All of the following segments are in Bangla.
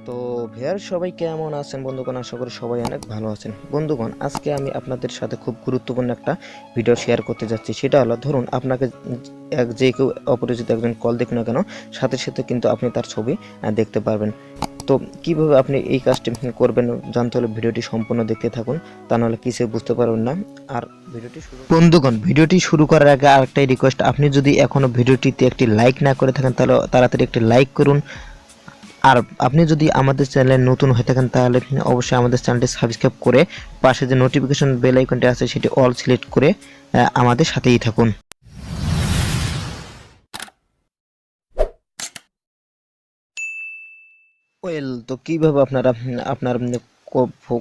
তো ভিউয়ার সবাই কেমন আছেন বন্ধুগণ? আশা করি সবাই অনেক ভালো আছেন। বন্ধুগণ, আজকে আমি আপনাদের সাথে খুব গুরুত্বপূর্ণ একটা ভিডিও শেয়ার করতে যাচ্ছি। সেটা হলো, ধরুন আপনাকে যে কেউ অপরিচিত একজন কল দেখুন না কেন, সাথে সাথে কিন্তু আপনি তার ছবি দেখতে পারবেন। তো কিভাবে আপনি এই কাজটি করবেন জানতে হলে ভিডিওটি সম্পূর্ণ দেখতে থাকুন, তা নাহলে কিছু বুঝতে পারবেন না। আর বন্ধুগণ, ভিডিওটি শুরু করার আগে আরেকটাই রিকোয়েস্ট, আপনি যদি এখনো ভিডিওটিতে একটি লাইক না করে থাকেন তাহলে তাড়াতাড়ি একটি লাইক করুন। আর আপনি যদি আমাদের চ্যানেলে নতুন হয়ে থাকেন তাহলে অবশ্যই আমাদের চ্যানেলটি সাবস্ক্রাইব করে পাশে যে নোটিফিকেশন বেল আইকনটি আছে সেটি অল সিলেক্ট করে আমাদের সাথেই থাকুন। তো কিভাবে আপনারা আপনার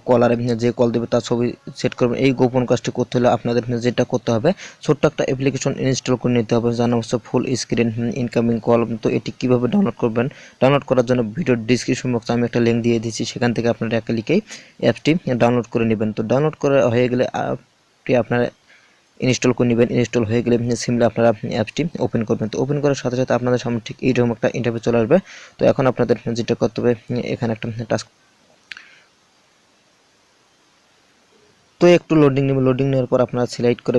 কলারে যে কল দেবে তার ছবি সেট করবেন, এই গোপন কাজটি করতে হলে আপনাদের যেটা করতে হবে, ছোট্ট একটা অ্যাপ্লিকেশন ইনস্টল করে নিতে হবে, জানা হচ্ছে ফুল স্ক্রিন ইনকামিং কল। তো এটি কিভাবে ডাউনলোড করবেন, ডাউনলোড করার জন্য ভিডিওর ডিসক্রিপশন বক্সে আমি একটা লিঙ্ক দিয়ে দিচ্ছি, সেখান থেকে আপনারা একটা লিখেই অ্যাপটি ডাউনলোড করে নেবেন। তো ডাউনলোড করা হয়ে গেলে আপনারা ইনস্টল করে নেবেন। ইনস্টল হয়ে গেলে সিম্পলি আপনারা অ্যাপটি ওপেন করবেন। তো ওপেন করার সাথে সাথে আপনাদের সামনে ঠিক এইরকম একটা ইন্টারফেস চলে আসবে। তো এখন আপনাদের যেটা করতে হবে, এখানে একটা টাস্ক, তো একটু লোডিং নেবে। লোডিং নেওয়ার পর আপনারা সিলেক্ট করে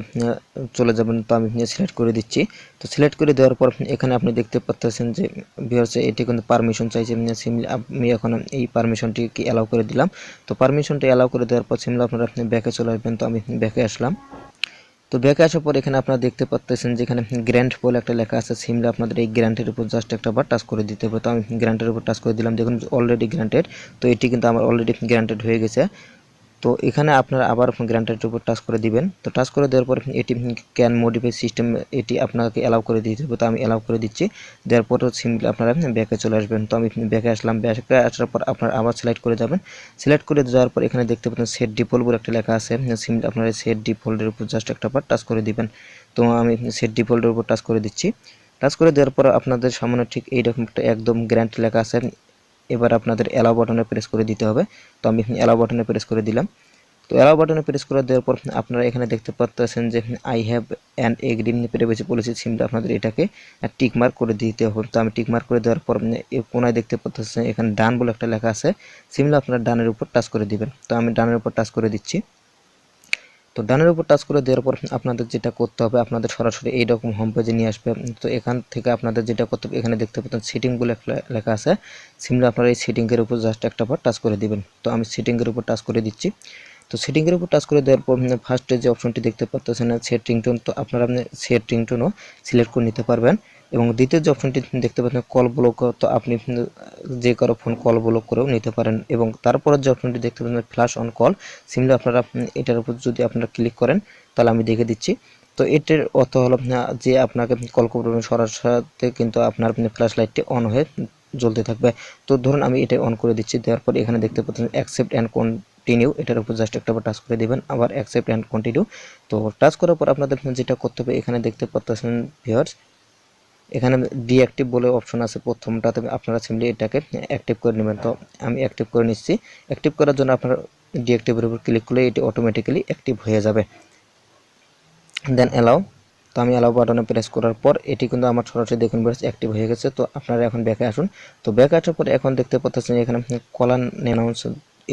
চলে যাবেন। তো আমি সিলেক্ট করে দিচ্ছি। তো সিলেক্ট করে দেওয়ার পর এখানে আপনি দেখতে পাচ্ছেন যে ভিউয়ার্স এটি কিন্তু পারমিশন চাইছে। সিম্পলি আমি এখন এই পারমিশনটি কি অ্যালাউ করে দিলাম। তো পারমিশনটি অ্যালাউ করে দেওয়ার পর সিম্পলি আপনারা ব্যাকে চলে আসবেন। তো আমি ব্যাকে আসলাম। তো ব্যাকে আসার পর এখানে আপনারা দেখতে পাচ্ছেন যে এখানে গ্র্যান্ট বলে একটা লেখা আছে। সিম্পলি আপনাদের এই গ্র্যান্টের উপর জাস্ট একটা বার টাচ করে দিতে হবে। তো আমি গ্র্যান্টের উপর টাচ করে দিলাম। দেখুন অলরেডি গ্র্যান্টেড। তো এটি কিন্তু আমার অলরেডি গ্র্যান্টেড হয়ে গেছে। তো এখানে আপনারা আবার গ্র্যান্টেড উপর টাচ করে দিবেন। তো টাচ করে দেওয়ার পর এটি ক্যান মডিফাই সিস্টেম, এটি আপনাকে অ্যালাউ করে দিতে হবে। তো আমি অ্যালাউ করে দিচ্ছি। দেওয়ার পর সিম্পলি আপনারা ব্যাকে চলে আসবেন। তো আমি ব্যাকে আসলাম। ব্যাকে আসার পর আপনারা আবার সিলেক্ট করে যাবেন। সিলেক্ট করে যাওয়ার পর এখানে দেখতে পাচ্ছেন সেট ডিফল্ট বলে একটা লেখা আছে। সিম্পলি আপনারা সেট ডিফল্টের উপর জাস্ট একটা বার টাচ করে দিবেন। তো আমি সেট ডিফল্টের উপর টাচ করে দিচ্ছি। টাচ করে দেওয়ার পর আপনাদের সামনে ঠিক এইরকম একটা একদম গ্র্যান্ট লেখা আছে। এবার আপনাদের অ্যালাউ বাটনে প্রেস করে দিতে হবে। তো আমি অ্যালাউ বাটনে প্রেস করে দিলাম। তো অ্যালাউ বাটনে প্রেস করে দেওয়ার পর আপনারা এখানে দেখতে পাচ্ছেন যে I have and agree privacy policy, simply আপনাদের এটাকে টিক মার্ক করে দিতে হবে। তো আমি টিক মার্ক করে দেওয়ার পর কোনায় দেখতে পাচ্ছেন এখানে ডান বলে একটা লেখা আছে। সিম্পলি আপনারা ডানের উপর টাচ করে দিবেন। তো আমি ডানের উপর টাচ করে দিচ্ছি। তো ডানের উপর টাচ করে দেওয়ার পর আপনাদের যেটা করতে হবে, আপনাদের সরাসরি এইরকম হোম পেজে নিয়ে আসবে। তো এখান থেকে আপনাদের যেটা করতে হবে, এখানে দেখতে পাচ্ছেন সেটিং বলে একটা লেখা আছে। সিম্পলি আপনারা এই সেটিংয়ের উপর জাস্ট একটা বার টাচ করে দিবেন। তো আমি সেটিংয়ের উপর টাচ করে দিচ্ছি। তো সেটিংয়ের উপর টাচ করে দেওয়ার পর ফার্স্টে যে অপশনটি দেখতে পাচ্ছেন সেট রিংটোন, তো আপনারা সেট রিংটোনও সিলেক্ট করে নিতে পারবেন। এবং দ্বিতীয় যে অপশনটি দেখতে পাচ্ছেন কল ব্লক, তো আপনি যে কারো ফোন কল ব্লক করেও নিতে পারেন। এবং তারপরে যে অপশনটি দেখতে পাচ্ছেন ফ্ল্যাশ অন কল, সিম্পলি আপনারা এটার উপর যদি আপনারা ক্লিক করেন তাহলে আমি দেখে দিচ্ছি। তো এটার অর্থ হলো যে আপনাকে কল করবেন সরাসরি কিন্তু আপনার ফ্ল্যাশ লাইটটি অন হয়ে জ্বলতে থাকবে। তো ধরুন আমি এটা অন করে দিচ্ছি। দেওয়ার পর এখানে দেখতে পাচ্ছেন অ্যাকসেপ্ট অ্যান্ড কন্টিনিউ, এটার উপর জাস্ট একটা টাচ করে দিবেন। আবার অ্যাকসেপ্ট অ্যান্ড কন্টিনিউ। তো টাচ করার পর আপনাদের যেটা করতে হবে, এখানে দেখতে পাচ্ছেন ভিউয়ার্স এখানে ডিঅ্যাক্টিভ বলে অপশন আছে প্রথমটাতে, আপনারা সিম্পলি এটাকে অ্যাক্টিভ করে নেবেন। তো আমি অ্যাক্টিভ করে নিচ্ছি। অ্যাক্টিভ করার জন্য আপনারা ডিঅ্যাক্টিভের উপর ক্লিক করলে এটি অটোমেটিক্যালি অ্যাক্টিভ হয়ে যাবে। দেন অ্যালাউ। তো আমি অ্যালাউ বাটনে প্রেস করার পর এটি কিন্তু আমার সরাসরি দেখুন বেশ অ্যাক্টিভ হয়ে গেছে। তো আপনারা এখন ব্যাকে আসুন। তো ব্যাকে আসার পরে এখন দেখতে পাচ্ছেন এখানে কলার অ্যানাউন্স,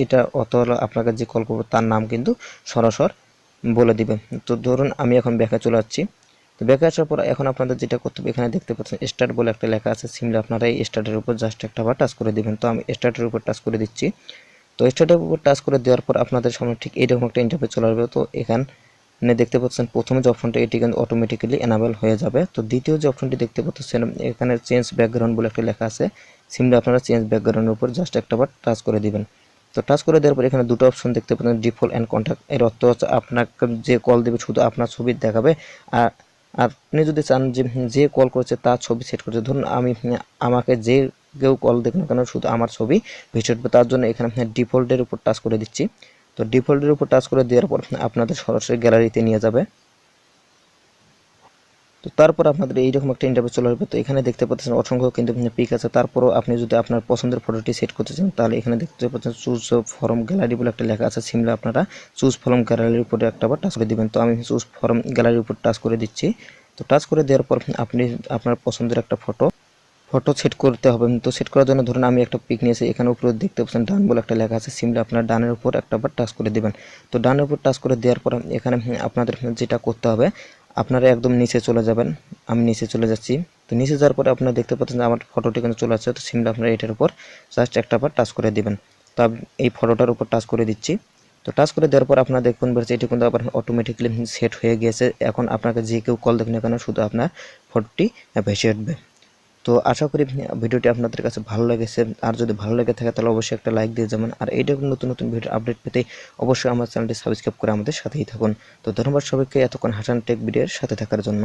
এটা অত হলো আপনাকে যে কল করবো তার নাম কিন্তু সরাসরি বলে দিবেন। তো ধরুন আমি এখন ব্যাকে চলে যাচ্ছি। তো ব্যাকে আসার পর এখন আপনাদের যেটা করতে হবে, এখানে দেখতে পাচ্ছেন স্টার্ট বলে একটা লেখা আছে। সিম্পলি আপনারা এই স্টার্টের উপর জাস্ট একটা বার টাচ করে দিবেন। তো আমি স্টার্টের উপর টাচ করে দিচ্ছি। তো স্টার্টের উপর টাচ করে দেওয়ার পর আপনাদের সামনে ঠিক এইরকম একটা ইন্টারফেস চলে আসবে। তো এখানে দেখতে পাচ্ছেন প্রথমে যে অপশনটা এটি কিন্তু অটোমেটিক্যালি এনাবেল হয়ে যাবে। তো দ্বিতীয় যে অপশনটি দেখতে পাচ্ছেন এখানে চেঞ্জ ব্যাকগ্রাউন্ড বলে একটা লেখা আছে। সিম্পলি আপনারা চেঞ্জ ব্যাকগ্রাউন্ডের উপর জাস্ট একটা বার টাচ করে দিবেন। তো টাচ করে দেওয়ার পর এখানে দুটো অপশন দেখতে পাচ্ছেন ডিফল্ট অ্যান্ড কন্ট্যাক্ট, এর অর্থ হচ্ছে আপনাকে যে কল দেবে শুধু আপনার ছবি দেখাবে। আর আপনি যদি চান যে কল করেছে তার ছবি সেট করতে, ধরুন আমাকে যে কেউ কল দেখুন না কেন শুধু আমার ছবি ভেসে উঠবে, তার জন্য এখানে ডিফল্টের উপর টাচ করে দিচ্ছি। তো ডিফল্টের উপর টাচ করে দেওয়ার পর আপনাদের সরাসরি গ্যালারিতে নিয়ে যাবে। তো তারপর আপনাদের এইরকম একটা ইন্টারফেস চলে আসবে। তো এখানে দেখতে পাচ্ছেন অসংখ্য কিন্তু পিক আছে। তারপরও আপনি যদি আপনার পছন্দের ফটোটি সেট করতে চান তাহলে এখানে দেখতে পাচ্ছেন চুজ ফরম গ্যালারি বলে একটা লেখা আছে। সিম্পলি আপনারা চুজ ফরম গ্যালারির উপরে একটা বার টাচ করে দিবেন। তো আমি চুজ ফরম গ্যালারির উপর টাচ করে দিচ্ছি। তো টাচ করে দেওয়ার পর আপনি আপনার পছন্দের একটা ফটো ফটো সেট করতে হবে। তো সেট করার জন্য ধরুন আমি একটা পিক নিয়েছি, এখানে উপরে দেখতে পাচ্ছেন ডান বলে একটা লেখা আছে, সিম্পলি আপনার ডানের উপর একটাবার টাচ করে দিবেন। তো ডানের উপর টাচ করে দেওয়ার পর এখানে আপনাদের যেটা করতে হবে, আপনারা একদম নিচে চলে যাবেন। আমি নিচে চলে যাচ্ছি। তো নিচে যাওয়ার পরে আপনারা দেখতে পাচ্ছেন যে আমার ফটোটি কিন্তু চলে আসছে। তো সিম্পলি আপনারা এটার উপর জাস্ট একটাবার টাচ করে দিবেন। তো আমি এই ফটোটার উপর টাচ করে দিচ্ছি। তো টাচ করে দেওয়ার পর আপনারা দেখুন বলছে এটি কিন্তু আবার অটোমেটিক্যালি সেট হয়ে গিয়েছে। এখন আপনাকে যে কেউ কল দেখুন না কেন, শুধু আপনার ফটোটি ভেসে উঠবে। তো আশা করি ভিডিওটি আপনাদের কাছে ভালো লেগেছে। আর যদি ভালো লেগে থাকে তাহলে অবশ্যই একটা লাইক দিয়ে যাবেন। আর এইরকম নতুন নতুন ভিডিও আপডেট পেতে অবশ্যই আমার চ্যানেলটি সাবস্ক্রাইব করে আমাদের সাথেই থাকুন। তো ধন্যবাদ সবাইকে এতক্ষণ হাসান টেক ভিডিওর সাথে থাকার জন্য।